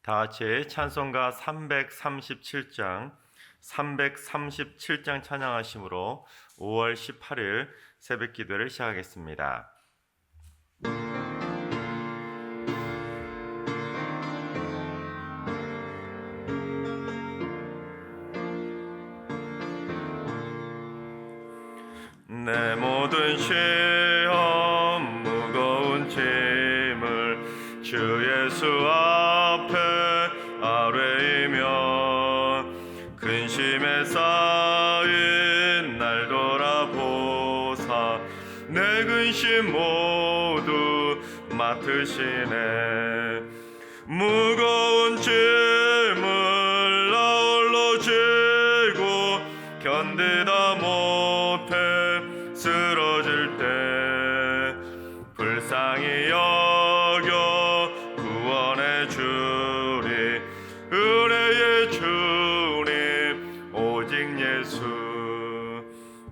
다 같이 찬송가 337장 찬양하심으로 5월 18일 새벽 기도를 시작하겠습니다. 내 모든 시험 무거운 짐을 주 예수 앞에 아뢰이며 근심에 쌓인 날 돌아보사 내 근심 모두 맡으시네. 무거운 짐을 나 홀로 지고 견디다 못해 쓰러질 때 불쌍히 여겨 구원해 주리. 은혜의 주님 오직 예수.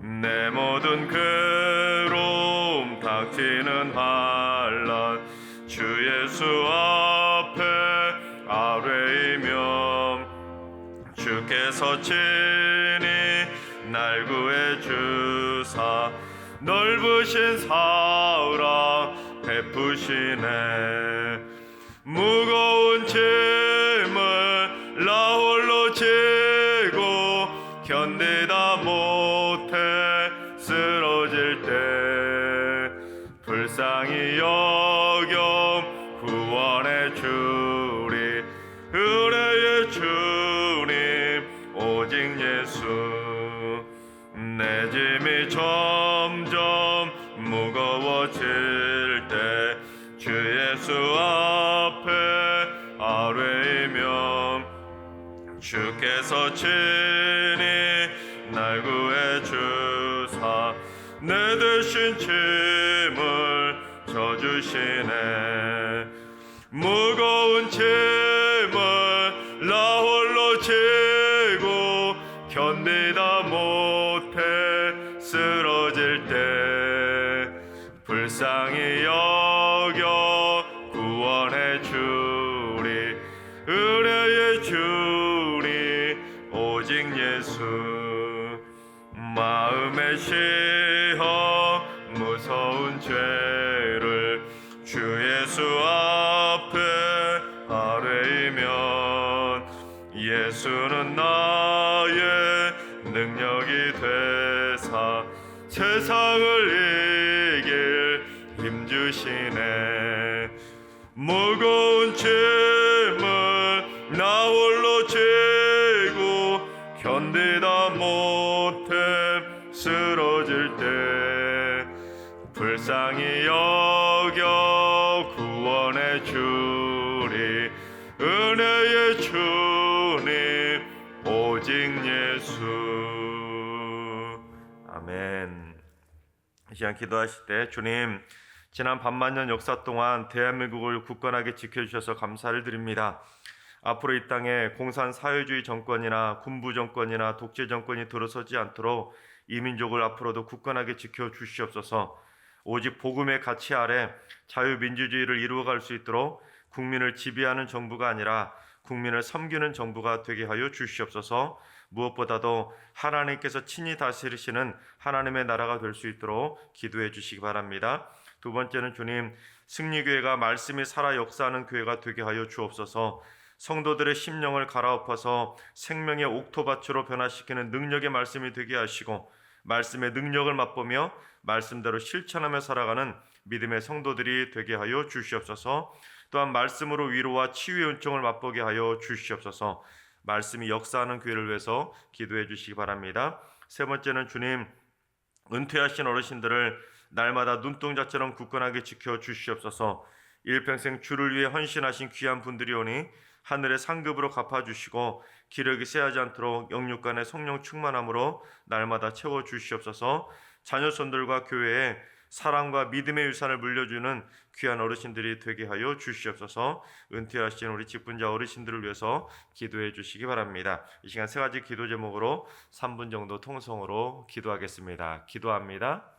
내 모든 괴로움 닥치는 환난 주 예수 앞에 아뢰이며 주께서 친히 날 구해 주사 넓으신 사랑 베푸시네. 무거운 짐을 나 홀로 지고 견디다 못해 쓰러질 때 불쌍히 여겨 구원해 주리. 은혜의 주님 오직 예수. 내 짐이 점점 무거워질 때 주 예수 앞에 아뢰이며 주께서 친히 날 구해 주사 내 대신 짐을 져주시네. 무거운 짐을 나 홀로 지고 견디다 못해 쓰러질 때 불쌍히 여겨 구원해 주리. 은혜의 주님 오직 예수. 마음의 시험 무서운 죄를 주 예수 앞에 아뢰이면 예수는 나의 능력이 되사 세상을 이길 힘주시네. 무거운 짐을 나 홀로 지고 견디다 못해 쓰러질 때 불쌍히 여겨 구원해 주리. 은혜의 주님 오직 예수. 아멘. 이 시간 기도하실 때 주님, 지난 반만년 역사 동안 대한민국을 굳건하게 지켜주셔서 감사를 드립니다. 앞으로 이 땅에 공산 사회주의 정권이나 군부 정권이나 독재 정권이 들어서지 않도록 이 민족을 앞으로도 굳건하게 지켜주시옵소서. 오직 복음의 가치 아래 자유민주주의를 이루어갈 수 있도록 국민을 지배하는 정부가 아니라 국민을 섬기는 정부가 되게 하여 주시옵소서. 무엇보다도 하나님께서 친히 다스리시는 하나님의 나라가 될 수 있도록 기도해 주시기 바랍니다. 두 번째는 주님, 승리교회가 말씀이 살아 역사하는 교회가 되게 하여 주옵소서. 성도들의 심령을 갈아엎어서 생명의 옥토밭으로 변화시키는 능력의 말씀이 되게 하시고 말씀의 능력을 맛보며 말씀대로 실천하며 살아가는 믿음의 성도들이 되게 하여 주시옵소서. 또한 말씀으로 위로와 치유의 은총을 맛보게 하여 주시옵소서. 말씀이 역사하는 교회를 위해서 기도해 주시기 바랍니다. 세 번째는 주님, 은퇴하신 어르신들을 날마다 눈동자처럼 굳건하게 지켜 주시옵소서. 일평생 주를 위해 헌신하신 귀한 분들이 오니 하늘의 상급으로 갚아주시고 기력이 쇠하지 않도록 영육간의 성령 충만함으로 날마다 채워 주시옵소서. 자녀손들과 교회에 사랑과 믿음의 유산을 물려주는 귀한 어르신들이 되게 하여 주시옵소서. 은퇴하신 우리 직분자 어르신들을 위해서 기도해 주시기 바랍니다. 이 시간 세 가지 기도 제목으로 3분 정도 통성으로 기도하겠습니다. 기도합니다.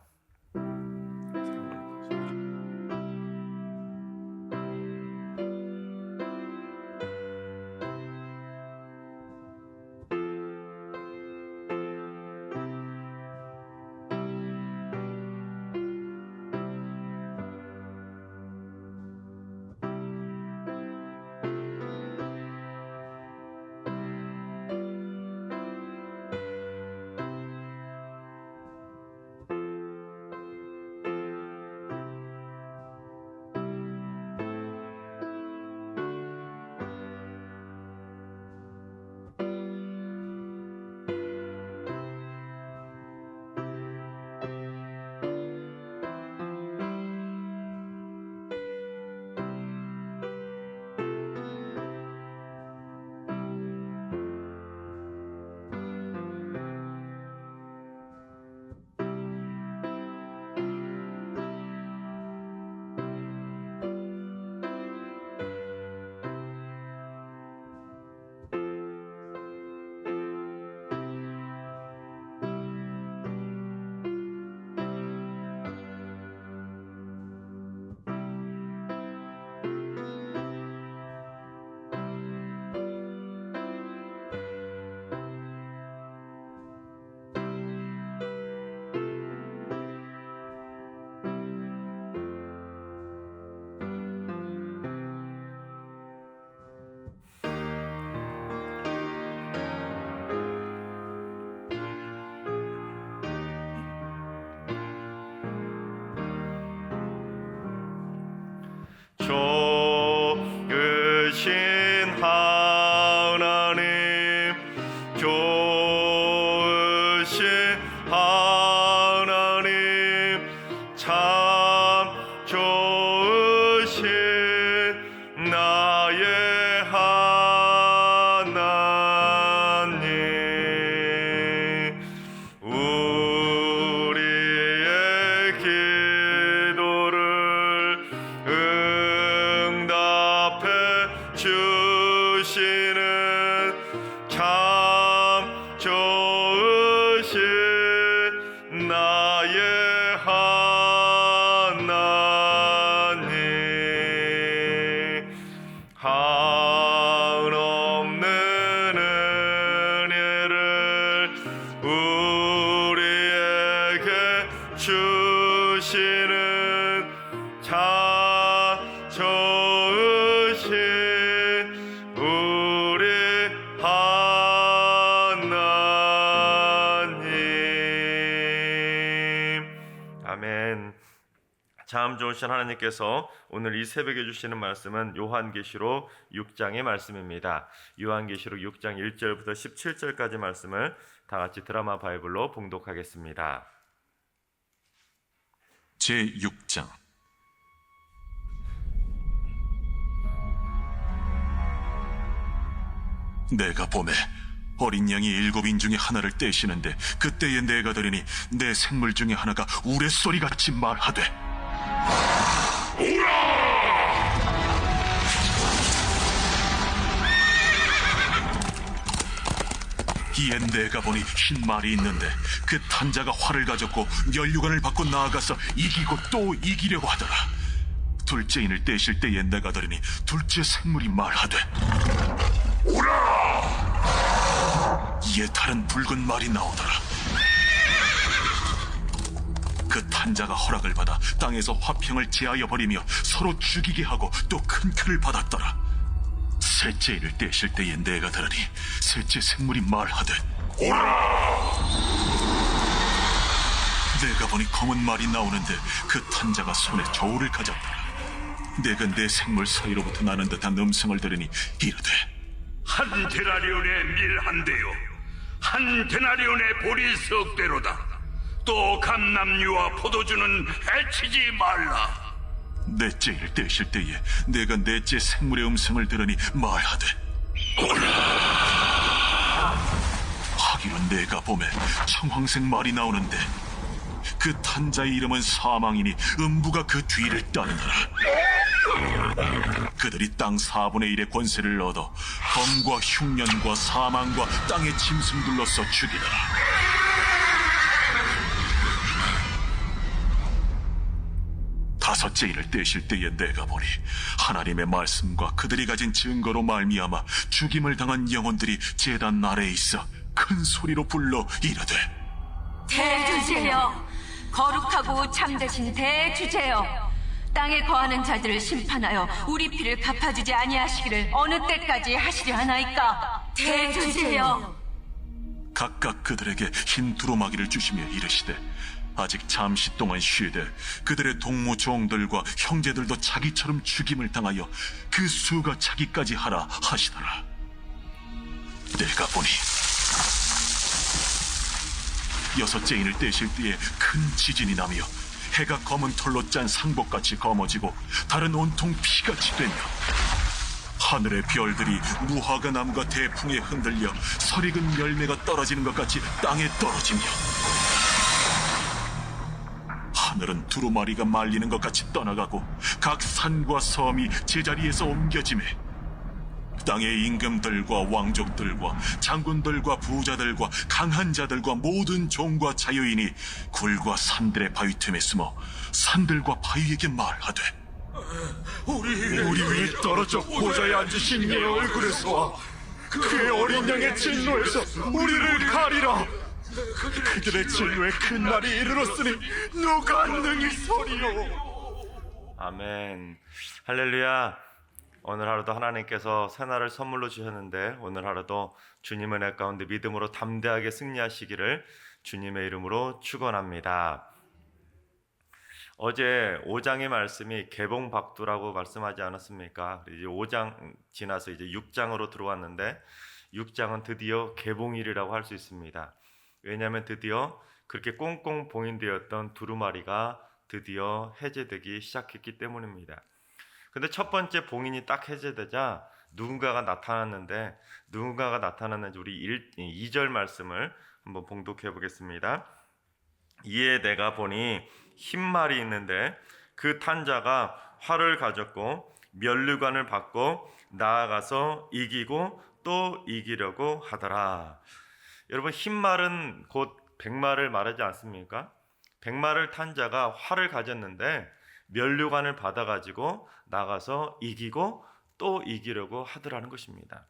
좋으신 하나님, 좋으신 하나님, 참 좋으신 나의 하나님. 우리의 기도를 응답해 주시는 참 좋으신 나의 하나님. 한없는 은혜를 우리에게 주시는 참 좋으신 우리 하나님. 아멘. 참 좋으신 하나님께서 오늘 이 새벽에 주시는 말씀은 요한계시록 6장의 말씀입니다. 요한계시록 6장 1절부터 17절까지 말씀을 다 같이 드라마 바이블로 봉독하겠습니다. 제6장. 내가 보매 어린 양이 7인 중에 하나를 떼시는데, 그때에 내가 들으니 내 생물 중에 하나가 우레소리같이 말하되, 이에 내가 보니 흰 말이 있는데, 그 탄자가 활을 가졌고 면류관을 받고 나아가서 이기고 또 이기려고 하더라. 둘째 인을 떼실 때에 내가 들으니 둘째 생물이 말하되, 이에 다른 붉은 말이 나오더라. 그 탄자가 허락을 받아 땅에서 화평을 제하여 버리며 서로 죽이게 하고 또 큰 표를 받았더라. 셋째 인을 떼실 때에 내가 들으니 셋째 생물이 말하되, 내가 보니 검은 말이 나오는데, 그 탄자가 손에 저울을 가졌더라. 내가 내 생물 사이로부터 나는 듯한 음성을 들으니 이르되, 한 데나리온의 밀 한 대요, 한 데나리온의 보리 석 대로다. 또 감람류와 포도주는 해치지 말라. 넷째 인을 떼실 때에 내가 넷째 생물의 음성을 들으니 말하되, 하기로 내가 보매 청황색 말이 나오는데, 그 탄자의 이름은 사망이니 음부가 그 뒤를 따르더라. 그들이 땅 4분의 1의 권세를 얻어 검과 흉년과 사망과 땅의 짐승들로서 죽이더라. 다섯째 인을 떼실 때에 내가 보니 하나님의 말씀과 그들이 가진 증거로 말미암아 죽임을 당한 영혼들이 제단 아래에 있어 큰 소리로 불러 이르되, 대주제여, 거룩하고 참되신 대주제여, 땅에 거하는 자들을 심판하여 우리 피를 갚아주지 아니하시기를 어느 때까지 하시려 하나이까. 대주제여. 각각 그들에게 흰 두루마기를 주시며 이르시되, 아직 잠시 동안 쉬되 그들의 동무 종들과 형제들도 자기처럼 죽임을 당하여 그 수가 자기까지 하라 하시더라. 내가 보니 여섯째 인을 떼실 때에 큰 지진이 나며 해가 검은 털로 짠 상복같이 검어지고 달은 온통 피같이 되며 하늘의 별들이 무화과 나무가 대풍에 흔들려 설익은 열매가 떨어지는 것 같이 땅에 떨어지며 하늘은 두루마리가 말리는 것 같이 떠나가고 각 산과 섬이 제자리에서 옮겨지매 땅의 임금들과 왕족들과 장군들과 부자들과 강한 자들과 모든 종과 자유인이 굴과 산들의 바위 틈에 숨어 산들과 바위에게 말하되, 우리 위에 떨어져 보좌에 앉으신 이의 얼굴에서 그의 어린 양의 진노에서 우리를 가리라. 그들의 진노의 큰 날이 이르렀으니 누가 능히 서리요. 아멘. 할렐루야. 오늘 하루도 하나님께서 새날을 선물로 주셨는데, 오늘 하루도 주님 은혜 가운데 믿음으로 담대하게 승리하시기를 주님의 이름으로 축원합니다. 어제 5장의 말씀이 개봉박두라고 말씀하지 않았습니까? 이제 5장 지나서 이제 6장으로 들어왔는데 6장은 드디어 개봉일이라고 할 수 있습니다. 왜냐하면 드디어 그렇게 꽁꽁 봉인되었던 두루마리가 드디어 해제되기 시작했기 때문입니다. 근데 첫 번째 봉인이 딱 해제되자 누군가가 나타났는데 누군가가 나타났는지 우리 2절 말씀을 한번 봉독해 보겠습니다. 이에 내가 보니 흰 말이 있는데 그 탄자가 활을 가졌고 면류관을 받고 나아가서 이기고 또 이기려고 하더라. 여러분, 흰 말은 곧 백마를 말하지 않습니까? 백마를 탄 자가 활을 가졌는데 면류관을 받아가지고 나가서 이기고 또 이기려고 하더라는 것입니다.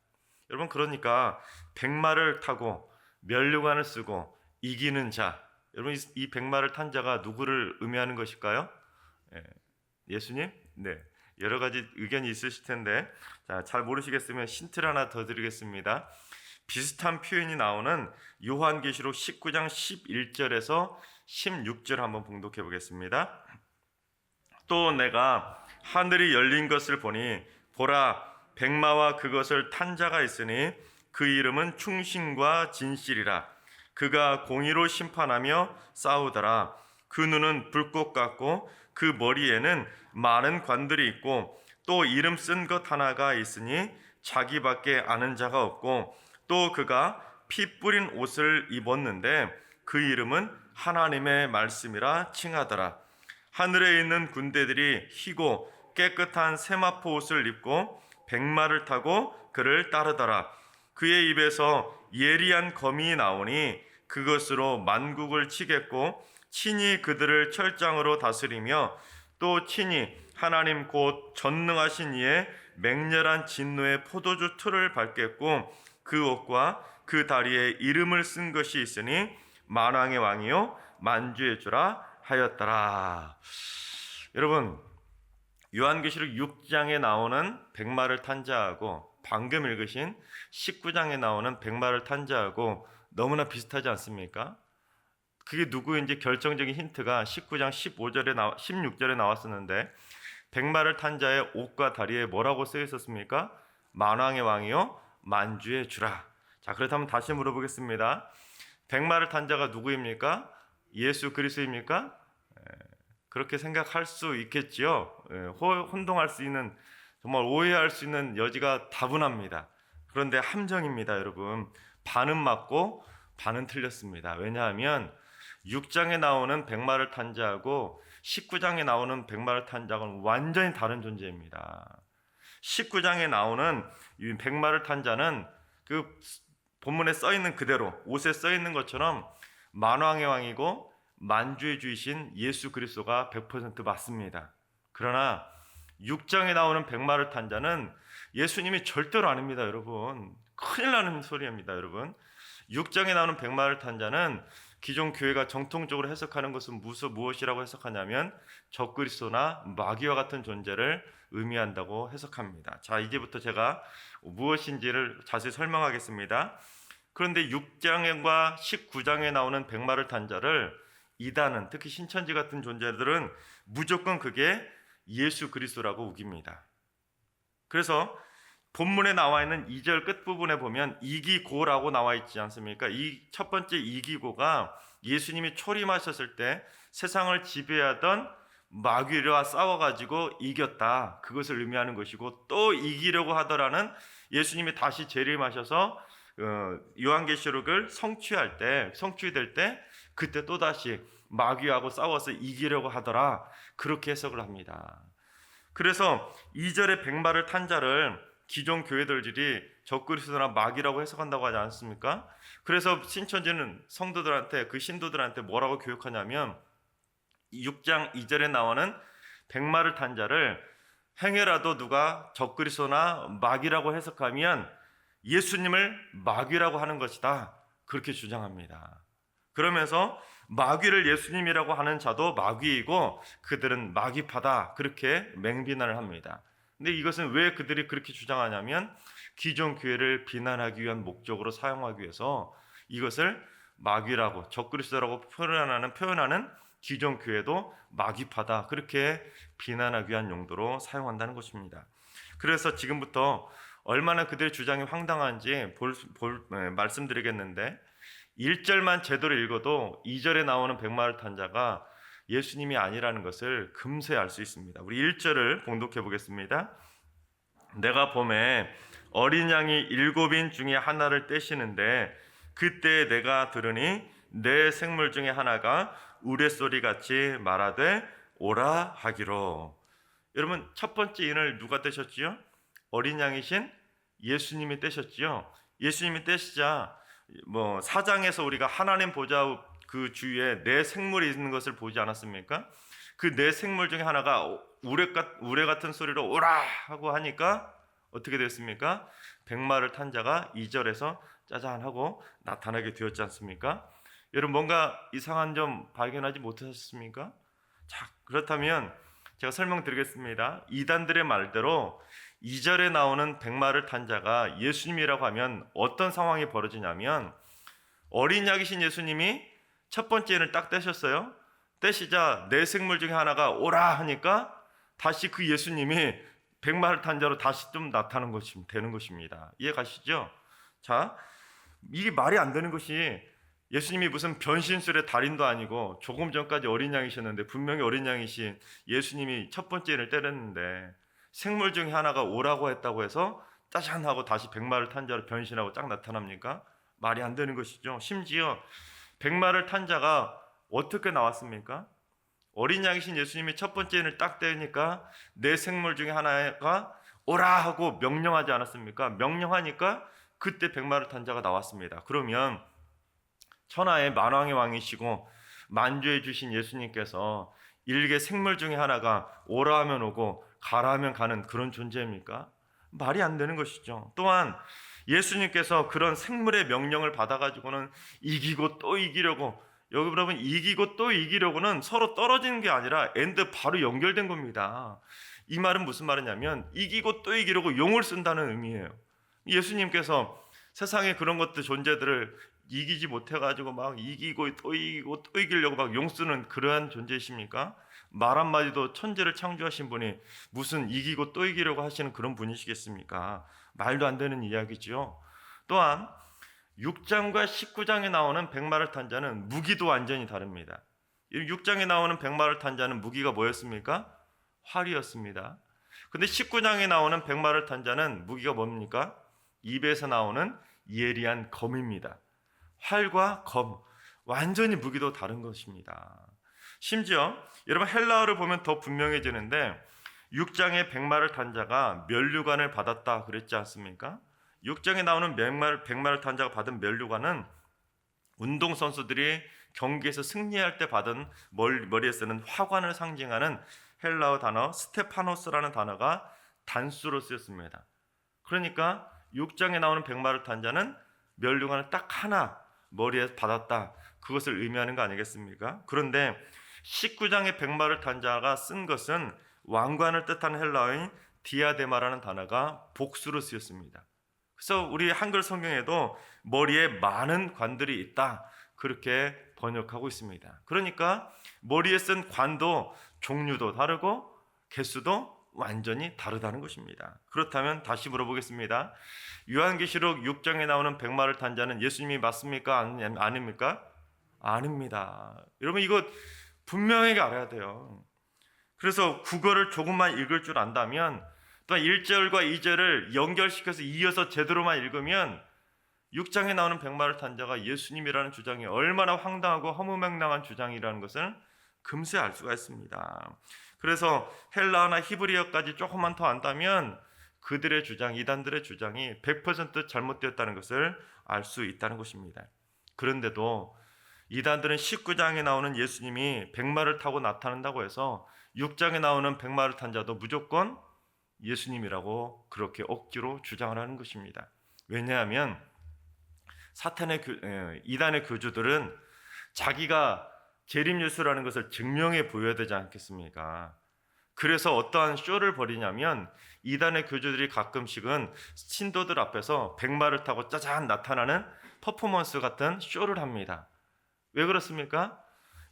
여러분, 그러니까 백마를 타고 면류관을 쓰고 이기는 자, 여러분, 이 백마를 탄 자가 누구를 의미하는 것일까요? 예수님? 네, 여러 가지 의견이 있으실 텐데 잘 모르시겠으면 힌트를 하나 더 드리겠습니다. 비슷한 표현이 나오는 요한계시록 19장 11절에서 16절 한번 봉독해 보겠습니다. 또 내가 하늘이 열린 것을 보니 보라, 백마와 그것을 탄 자가 있으니 그 이름은 충신과 진실이라. 그가 공의로 심판하며 싸우더라. 그 눈은 불꽃 같고 그 머리에는 많은 관들이 있고 또 이름 쓴 것 하나가 있으니 자기밖에 아는 자가 없고 또 그가 피 뿌린 옷을 입었는데 그 이름은 하나님의 말씀이라 칭하더라. 하늘에 있는 군대들이 희고 깨끗한 세마포 옷을 입고 백마를 타고 그를 따르더라. 그의 입에서 예리한 검이 나오니 그것으로 만국을 치겠고 친히 그들을 철장으로 다스리며 또 친히 하나님 곧 전능하신 이의 맹렬한 진노의 포도주 틀을 밟겠고 그 옷과 그 다리에 이름을 쓴 것이 있으니 만왕의 왕이요 만주의 주라 하였더라. 여러분, 요한계시록 6장에 나오는 백마를 탄 자하고 방금 읽으신 19장에 나오는 백마를 탄 자하고 너무나 비슷하지 않습니까? 그게 누구인지 결정적인 힌트가 19장 16절에 나왔었는데 백마를 탄 자의 옷과 다리에 뭐라고 쓰여 있었습니까? 만왕의 왕이요 만주의 주라. 자, 그렇다면 다시 물어보겠습니다. 백마를 탄 자가 누구입니까? 예수 그리스도입니까? 그렇게 생각할 수 있겠지요. 혼동할 수 있는, 정말 오해할 수 있는 여지가 다분합니다. 그런데 함정입니다, 여러분. 반은 맞고 반은 틀렸습니다. 왜냐하면 6장에 나오는 백마를 탄 자하고 19장에 나오는 백마를 탄 자는 완전히 다른 존재입니다. 19장에 나오는 이 백마를 탄 자는 그 본문에 써 있는 그대로 옷에 써 있는 것처럼 만왕의 왕이고 만주의 주이신 예수 그리스도가 100% 맞습니다. 그러나 6장에 나오는 백마를 탄 자는 예수님이 절대로 아닙니다, 여러분. 큰일 나는 소리입니다, 여러분. 6장에 나오는 백마를 탄 자는 기존 교회가 정통적으로 해석하는 것은 무엇이라고 해석하냐면 적그리스도나 마귀와 같은 존재를 의미한다고 해석합니다. 자, 이제부터 제가 무엇인지를 자세히 설명하겠습니다. 그런데 6장과 19장에 나오는 백마를 탄 자를 이단은, 특히 신천지 같은 존재들은 무조건 그게 예수 그리스도라고 우깁니다. 그래서 본문에 나와 있는 2절 끝부분에 보면 이기고라고 나와 있지 않습니까? 이 첫 번째 이기고가 예수님이 초림하셨을 때 세상을 지배하던 마귀와 싸워가지고 이겼다, 그것을 의미하는 것이고, 또 이기려고 하더라는 예수님이 다시 재림하셔서 요한계시록을 성취될 때 그때 또다시 마귀하고 싸워서 이기려고 하더라, 그렇게 해석을 합니다. 그래서 2절의 백마를 탄 자를 기존 교회들이 적그리스도나 마귀라고 해석한다고 하지 않습니까? 그래서 신천지는 성도들한테, 그 신도들한테 뭐라고 교육하냐면 6장 2절에 나오는 백마를 탄 자를 행여라도 누가 적그리스도나 마귀라고 해석하면 예수님을 마귀라고 하는 것이다, 그렇게 주장합니다. 그러면서 마귀를 예수님이라고 하는 자도 마귀이고 그들은 마귀파다, 그렇게 맹비난을 합니다. 근데 이것은 왜 그들이 그렇게 주장하냐면 기존 교회를 비난하기 위한 목적으로 사용하기 위해서 이것을 마귀라고, 적그리스도라고 표현하는 기존 교회도 마귀파다 그렇게 비난하기 위한 용도로 사용한다는 것입니다. 그래서 지금부터 얼마나 그들의 주장이 황당한지 말씀드리겠는데 1절만 제대로 읽어도 2절에 나오는 백마를 탄 자가 예수님이 아니라는 것을 금세 알 수 있습니다. 우리 1절을 봉독해 보겠습니다. 내가 봄에 어린 양이 7인 중에 하나를 떼시는데 그때 내가 들으니 내 생물 중에 하나가 우레소리같이 말하되 오라 하기로. 여러분 첫 번째 인을 누가 떼셨지요? 어린 양이신 예수님이 떼셨지요. 예수님이 떼시자 4장에서 우리가 하나님 보좌 그 주위에 네 생물이 있는 것을 보지 않았습니까? 그 네 생물 중에 하나가 우레 같은 소리로 오라 하고 하니까 어떻게 됐습니까? 백마를 탄 자가 2절에서 짜잔 하고 나타나게 되었지 않습니까? 여러분 뭔가 이상한 점 발견하지 못하셨습니까? 자, 그렇다면 제가 설명드리겠습니다. 이단들의 말대로 2절에 나오는 백마를 탄 자가 예수님이라고 하면 어떤 상황이 벌어지냐면 어린 양이신 예수님이 첫 번째 인을 딱 떼셨어요. 떼시자 네 생물 중에 하나가 오라 하니까 다시 그 예수님이 백마를 탄 자로 다시 좀 나타나는 것이 되는 것입니다. 이해 가시죠? 자, 이게 말이 안 되는 것이 예수님이 무슨 변신술의 달인도 아니고 조금 전까지 어린 양이셨는데 분명히 어린 양이신 예수님이 첫 번째 인을 때렸는데 생물 중에 하나가 오라고 했다고 해서 짜잔 하고 다시 백마를 탄 자로 변신하고 딱 나타납니까? 말이 안 되는 것이죠. 심지어 백마를 탄 자가 어떻게 나왔습니까? 어린 양이신 예수님이 첫 번째 인을 딱 떼니까 네 생물 중에 하나가 오라 하고 명령하지 않았습니까? 명령하니까 그때 백마를 탄 자가 나왔습니다. 그러면 천하의 만왕의 왕이시고 만주해 주신 예수님께서 일개 생물 중에 하나가 오라 하면 오고 가라 하면 가는 그런 존재입니까? 말이 안 되는 것이죠. 또한 예수님께서 그런 생물의 명령을 받아가지고는 이기고 또 이기려고, 여러분 이기고 또 이기려고는 서로 떨어지는 게 아니라 엔드 바로 연결된 겁니다. 이 말은 무슨 말이냐면 이기고 또 이기려고 용을 쓴다는 의미예요. 예수님께서 세상에 그런 것들 존재들을 이기지 못해가지고 막 이기고 또 이기려고 막 용 쓰는 그러한 존재이십니까? 말 한마디도 천지를 창조하신 분이 무슨 이기고 또 이기려고 하시는 그런 분이시겠습니까? 말도 안 되는 이야기지요. 또한 6장과 19장에 나오는 백마를 탄 자는 무기도 완전히 다릅니다. 6장에 나오는 백마를 탄 자는 무기가 뭐였습니까? 활이었습니다. 근데 19장에 나오는 백마를 탄 자는 무기가 뭡니까? 입에서 나오는 예리한 검입니다. 활과 검, 완전히 무기도 다른 것입니다. 심지어 여러분 헬라어를 보면 더 분명해지는데 6장의 백마를 탄 자가 면류관을 받았다 그랬지 않습니까? 6장에 나오는 백마를 탄 자가 받은 면류관은 운동선수들이 경기에서 승리할 때 받은 머리에 쓰는 화관을 상징하는 헬라어 단어 스테파노스라는 단어가 단수로 쓰였습니다. 그러니까 6장에 나오는 백마를 탄 자는 면류관을 딱 하나 머리에 받았다, 그것을 의미하는 거 아니겠습니까? 그런데 19장의 백마를 탄 자가 쓴 것은 왕관을 뜻하는 헬라어인 디아데마라는 단어가 복수로 쓰였습니다. 그래서 우리 한글 성경에도 머리에 많은 관들이 있다 그렇게 번역하고 있습니다. 그러니까 머리에 쓴 관도 종류도 다르고 개수도 완전히 다르다는 것입니다. 그렇다면 다시 물어보겠습니다. 요한계시록 6장에 나오는 백마를 탄 자는 예수님이 맞습니까? 아닙니까? 아닙니다. 여러분 이거 분명하게 알아야 돼요. 그래서 국어를 조금만 읽을 줄 안다면, 또 1절과 2절을 연결시켜서 이어서 제대로만 읽으면 6장에 나오는 백마를 탄 자가 예수님이라는 주장이 얼마나 황당하고 허무맹랑한 주장이라는 것을 금세 알 수가 있습니다. 그래서 헬라어나 히브리어까지 조금만 더 안다면 그들의 주장, 이단들의 주장이 100% 잘못되었다는 것을 알 수 있다는 것입니다. 그런데도 이단들은 19장에 나오는 예수님이 백마를 타고 나타난다고 해서 6장에 나오는 백마를 탄 자도 무조건 예수님이라고 그렇게 억지로 주장을 하는 것입니다. 왜냐하면 이단의 교주들은 자기가 재림예수라는 것을 증명해 보여야 되지 않겠습니까? 그래서 어떠한 쇼를 벌이냐면 이단의 교주들이 가끔씩은 신도들 앞에서 백마를 타고 짜잔 나타나는 퍼포먼스 같은 쇼를 합니다. 왜 그렇습니까?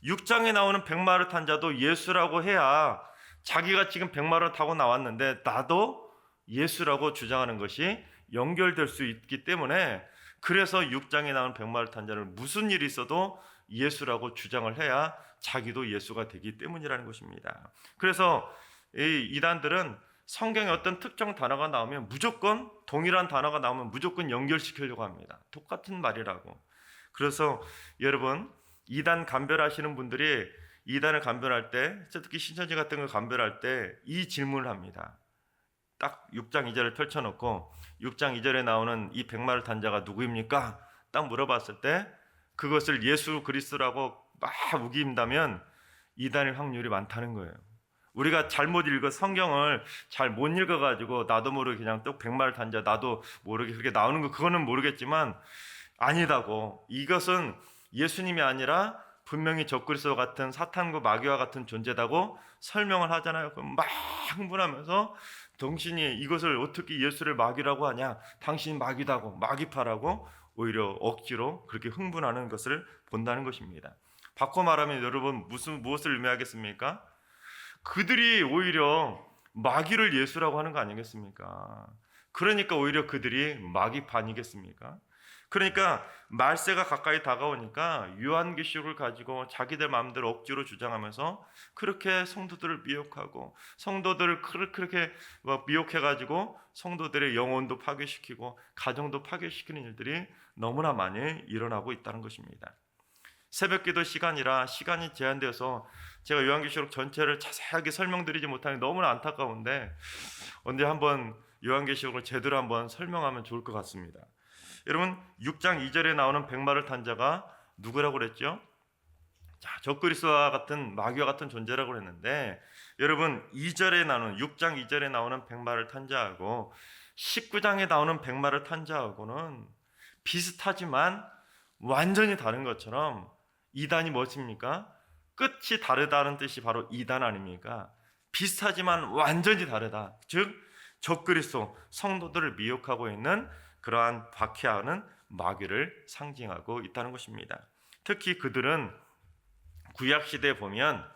6장에 나오는 백마를 탄 자도 예수라고 해야 자기가 지금 백마를 타고 나왔는데 나도 예수라고 주장하는 것이 연결될 수 있기 때문에, 그래서 6장에 나오는 백마를 탄 자는 무슨 일이 있어도 예수라고 주장을 해야 자기도 예수가 되기 때문이라는 것입니다. 그래서 이 이단들은 성경에 어떤 특정 단어가 나오면 무조건, 동일한 단어가 나오면 무조건 연결시키려고 합니다. 똑같은 말이라고. 그래서 여러분, 이단 감별하시는 분들이 이단을 감별할 때, 특히 신천지 같은 걸 감별할 때 이 질문을 합니다. 딱 6장 2절을 펼쳐놓고 6장 2절에 나오는 이 백마를 탄 자가 누구입니까? 딱 물어봤을 때 그것을 예수 그리스도라고 막 우긴다면 이단일 확률이 많다는 거예요. 우리가 잘못 읽어, 성경을 잘 못 읽어가지고 나도 모르게 그냥 또 백마를 탄 자, 나도 모르게 그렇게 나오는 거, 그거는 모르겠지만 아니다고. 이것은 예수님이 아니라 분명히 적그리스도 같은 사탄과 마귀와 같은 존재다고 설명을 하잖아요. 그럼 막 흥분하면서 당신이 이것을 어떻게 예수를 마귀라고 하냐, 당신이 마귀다고, 마귀파라고 오히려 억지로 그렇게 흥분하는 것을 본다는 것입니다. 바꿔 말하면 여러분 무엇을 의미하겠습니까? 그들이 오히려 마귀를 예수라고 하는 거 아니겠습니까? 그러니까 오히려 그들이 마귀파 아니겠습니까? 그러니까 말세가 가까이 다가오니까 요한계시록을 가지고 자기들 마음대로 억지로 주장하면서 그렇게 성도들을 미혹하고, 성도들을 그렇게 미혹해가지고 성도들의 영혼도 파괴시키고 가정도 파괴시키는 일들이 너무나 많이 일어나고 있다는 것입니다. 새벽기도 시간이라 시간이 제한되어서 제가 요한계시록 전체를 자세하게 설명드리지 못하는 게 너무나 안타까운데, 언제 한번 요한계시록을 제대로 한번 설명하면 좋을 것 같습니다. 여러분, 6장 2절에 나오는 백마를 탄 자가 누구라고 그랬죠? 자, 적그리스도와 같은 마귀와 같은 존재라고 그랬는데, 여러분 2절에 나오는 6장 2절에 나오는 백마를 탄 자하고 19장에 나오는 백마를 탄 자하고는 비슷하지만 완전히 다른 것처럼 이단이 무엇입니까? 끝이 다르다는 뜻이 바로 이단 아닙니까? 비슷하지만 완전히 다르다. 즉 적그리스도, 성도들을 미혹하고 있는 그러한 박해하는 마귀를 상징하고 있다는 것입니다. 특히 그들은 구약시대에 보면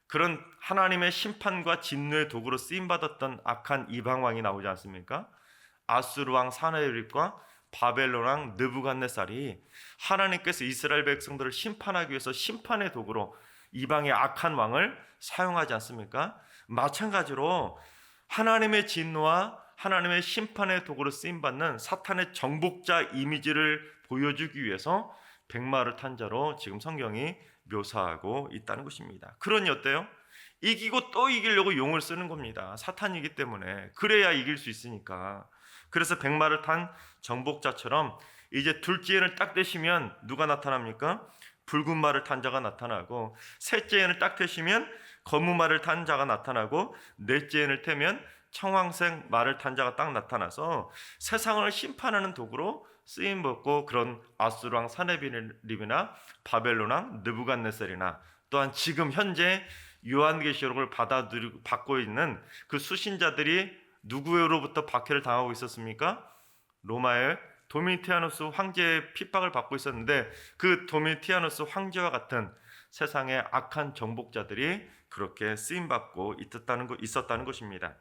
그런 하나님의 심판과 진노의 도구로 쓰임받았던 악한 이방왕이 나오지 않습니까? 아수르왕 사나리립과 바벨론왕 느부갓네살이 하나님께서 이스라엘 백성들을 심판하기 위해서 심판의 도구로 이방의 악한 왕을 사용하지 않습니까? 마찬가지로 하나님의 진노와 하나님의 심판의 도구로 쓰임받는 사탄의 정복자 이미지를 보여주기 위해서 백마를 탄 자로 지금 성경이 묘사하고 있다는 것입니다. 그러니 어때요? 이기고 또 이기려고 용을 쓰는 겁니다. 사탄이기 때문에. 그래야 이길 수 있으니까. 그래서 백마를 탄 정복자처럼 이제 둘째에는 딱 되시면 누가 나타납니까? 붉은 말을 탄 자가 나타나고, 셋째에는 딱 되시면 검은 말을 탄 자가 나타나고, 넷째에는 태면 청황색 말을 탄 자가 딱 나타나서 세상을 심판하는 도구로 쓰임받고, 그런 아수르왕 사네비립이나 바벨론왕 느부갓네살이나 또한 지금 현재 요한계시록을 받고 있는 그 수신자들이 누구로부터 박해를 당하고 있었습니까? 로마의 도미티아누스 황제의 핍박을 받고 있었는데, 그 도미티아누스 황제와 같은 세상의 악한 정복자들이 그렇게 쓰임받고 있었다는 것입니다.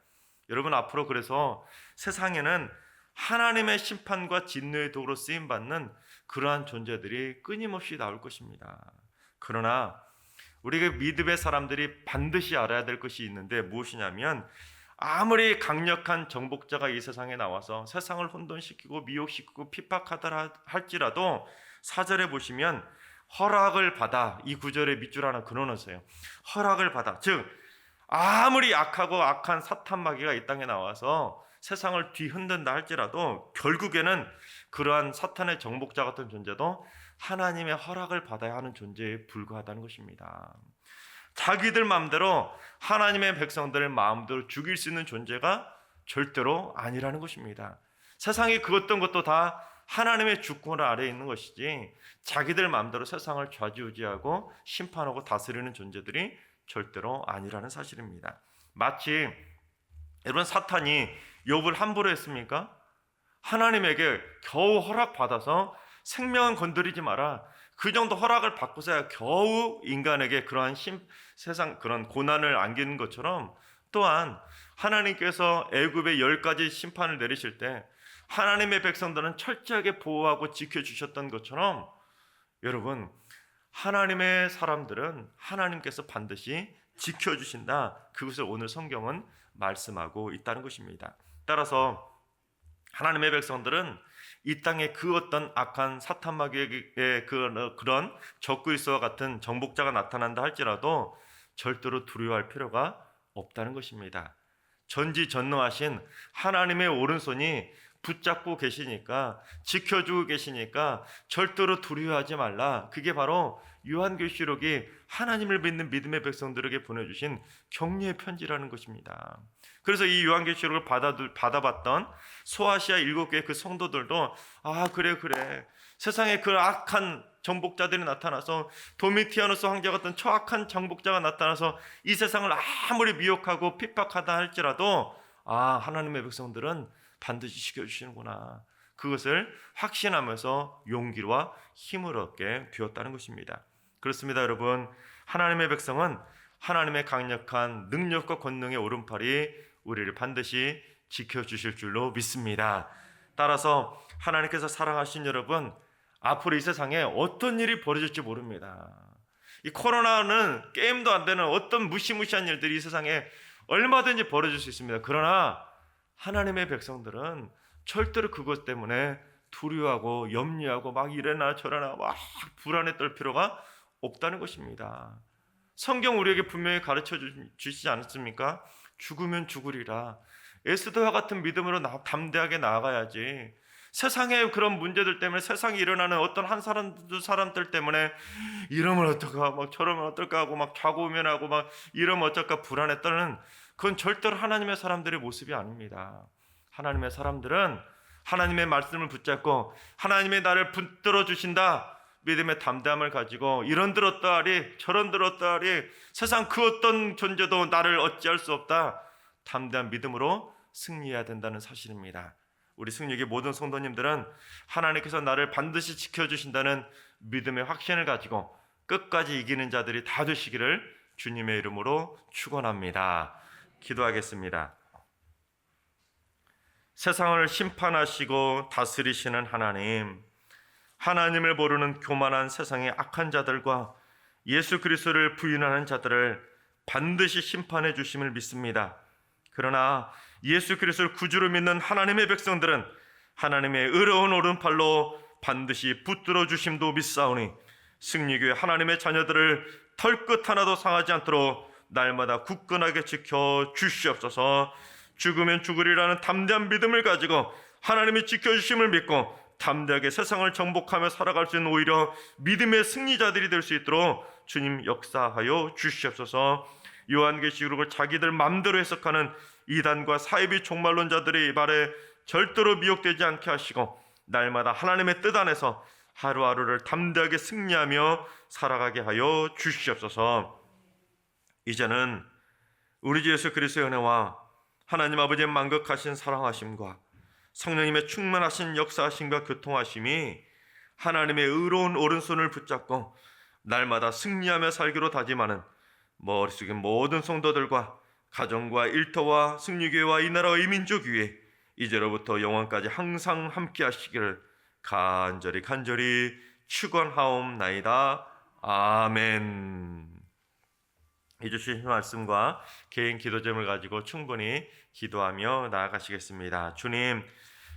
여러분, 앞으로 그래서 세상에는 하나님의 심판과 진노의 도구로 쓰임받는 그러한 존재들이 끊임없이 나올 것입니다. 그러나 우리가 믿음의 사람들이 반드시 알아야 될 것이 있는데, 무엇이냐면 아무리 강력한 정복자가 이 세상에 나와서 세상을 혼돈시키고 미혹시키고 핍박하더라 할지라도 4절에 보시면 허락을 받아, 이 구절에 밑줄 하나 그어놓으세요. 허락을 받아, 즉 아무리 악하고 악한 사탄 마귀가 이 땅에 나와서 세상을 뒤흔든다 할지라도 결국에는 그러한 사탄의 정복자 같은 존재도 하나님의 허락을 받아야 하는 존재에 불과하다는 것입니다. 자기들 마음대로 하나님의 백성들을 마음대로 죽일 수 있는 존재가 절대로 아니라는 것입니다. 세상이 그 어떤 것도 다 하나님의 주권 아래에 있는 것이지, 자기들 마음대로 세상을 좌지우지하고 심판하고 다스리는 존재들이 절대로 아니라는 사실입니다. 마치 여러분, 사탄이 욥을 함부로 했습니까? 하나님에게 겨우 허락받아서 생명은 건드리지 마라, 그 정도 허락을 받고서야 겨우 인간에게 그러한 세상 그런 고난을 안기는 것처럼, 또한 하나님께서 애굽의 10가지 심판을 내리실 때 하나님의 백성들은 철저하게 보호하고 지켜주셨던 것처럼, 여러분, 하나님의 사람들은 하나님께서 반드시 지켜주신다. 그것을 오늘 성경은 말씀하고 있다는 것입니다. 따라서 하나님의 백성들은 이 땅에 그 어떤 악한 사탄 마귀의 그런 적그리스도와 같은 정복자가 나타난다 할지라도 절대로 두려워할 필요가 없다는 것입니다. 전지전능하신 하나님의 오른손이 붙잡고 계시니까, 지켜주고 계시니까 절대로 두려워하지 말라. 그게 바로 요한계시록이 하나님을 믿는 믿음의 백성들에게 보내주신 격려의 편지라는 것입니다. 그래서 이 요한계시록을 받아봤던 소아시아 7교회 그 성도들도 그래 세상에 그 악한 정복자들이 나타나서, 도미티아누스 황제 같은 초악한 정복자가 나타나서 이 세상을 아무리 미혹하고 핍박하다 할지라도 하나님의 백성들은 반드시 지켜주시는구나, 그것을 확신하면서 용기와 힘을 얻게 되었다는 것입니다. 그렇습니다, 여러분. 하나님의 백성은 하나님의 강력한 능력과 권능의 오른팔이 우리를 반드시 지켜주실 줄로 믿습니다. 따라서 하나님께서 사랑하신 여러분, 앞으로 이 세상에 어떤 일이 벌어질지 모릅니다. 이 코로나는 게임도 안 되는 어떤 무시무시한 일들이 이 세상에 얼마든지 벌어질 수 있습니다. 그러나 하나님의 백성들은 절대로 그것 때문에 두려워하고 염려하고 막 이래나 저래나 막 불안에 떨 필요가 없다는 것입니다. 성경 우리에게 분명히 가르쳐 주시지 않습니까? 죽으면 죽으리라. 에스더와 같은 믿음으로 담대하게 나아가야지. 세상의 그런 문제들 때문에, 세상에 일어나는 어떤 한 사람 두 사람들 때문에 이러면 어떨까, 막 저러면 어떨까 하고 막 좌고우면하고 막 이러면 어쩔까 불안에 떠는, 그건 절대로 하나님의 사람들의 모습이 아닙니다. 하나님의 사람들은 하나님의 말씀을 붙잡고 하나님의 나를 붙들어 주신다 믿음의 담대함을 가지고, 이런 들었다하리 저런 들었다하리 세상 그 어떤 존재도 나를 어찌할 수 없다, 담대한 믿음으로 승리해야 된다는 사실입니다. 우리 승리의 모든 성도님들은 하나님께서 나를 반드시 지켜주신다는 믿음의 확신을 가지고 끝까지 이기는 자들이 다 되시기를 주님의 이름으로 축원합니다. 기도하겠습니다. 세상을 심판하시고 다스리시는 하나님, 하나님을 모르는 교만한 세상의 악한 자들과 예수 그리스도를 부인하는 자들을 반드시 심판해 주심을 믿습니다. 그러나 예수 그리스도를 구주로 믿는 하나님의 백성들은 하나님의 의로운 오른팔로 반드시 붙들어 주심도 믿사오니, 승리교회 하나님의 자녀들을 털끝 하나도 상하지 않도록 날마다 굳건하게 지켜 주시옵소서. 죽으면 죽으리라는 담대한 믿음을 가지고 하나님이 지켜주심을 믿고 담대하게 세상을 정복하며 살아갈 수 있는 오히려 믿음의 승리자들이 될 수 있도록 주님 역사하여 주시옵소서. 요한계시록을 자기들 맘대로 해석하는 이단과 사이비 종말론자들의 말에 절대로 미혹되지 않게 하시고, 날마다 하나님의 뜻 안에서 하루하루를 담대하게 승리하며 살아가게 하여 주시옵소서. 이제는 우리 주 예수 그리스도의 은혜와 하나님 아버지의 만극하신 사랑하심과 성령님의 충만하신 역사하심과 교통하심이 하나님의 의로운 오른손을 붙잡고 날마다 승리하며 살기로 다짐하는 머릿속의 모든 성도들과 가정과 일터와 승리교회와 이 나라와 이 민족 위에 이제로부터 영원까지 항상 함께 하시기를 간절히 축원하옵나이다. 아멘. 이 주신 말씀과 개인 기도점을 가지고 충분히 기도하며 나아가시겠습니다. 주님,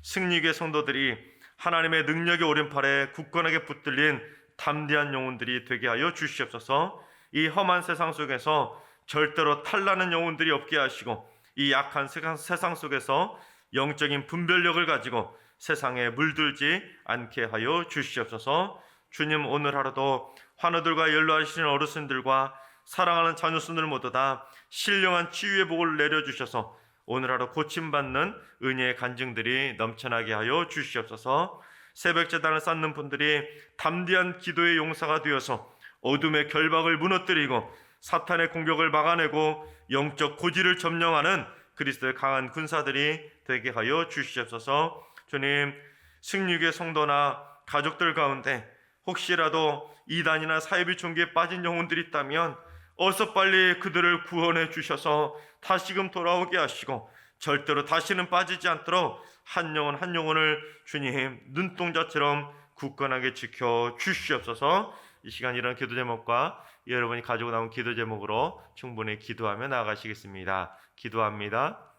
승리교회 성도들이 하나님의 능력의 오른팔에 굳건하게 붙들린 담대한 영혼들이 되게 하여 주시옵소서. 이 험한 세상 속에서 절대로 탈나는 영혼들이 없게 하시고, 이 약한 세상 속에서 영적인 분별력을 가지고 세상에 물들지 않게 하여 주시옵소서. 주님, 오늘 하루도 환우들과 연로하시는 어르신들과 사랑하는 자녀순들 모두 다 신령한 치유의 복을 내려주셔서 오늘 하루 고침받는 은혜의 간증들이 넘쳐나게 하여 주시옵소서. 새벽제단을 쌓는 분들이 담대한 기도의 용사가 되어서 어둠의 결박을 무너뜨리고 사탄의 공격을 막아내고 영적 고지를 점령하는 그리스도의 강한 군사들이 되게 하여 주시옵소서. 주님, 승리교회 성도나 가족들 가운데 혹시라도 이단이나 사이비 종교에 빠진 영혼들이 있다면 어서 빨리 그들을 구원해 주셔서 다시금 돌아오게 하시고 절대로 다시는 빠지지 않도록 한 영혼 한 영혼을 주님 눈동자처럼 굳건하게 지켜 주시옵소서. 이 시간 이런 기도 제목과 여러분이 가지고 나온 기도 제목으로 충분히 기도하며 나아가시겠습니다. 기도합니다.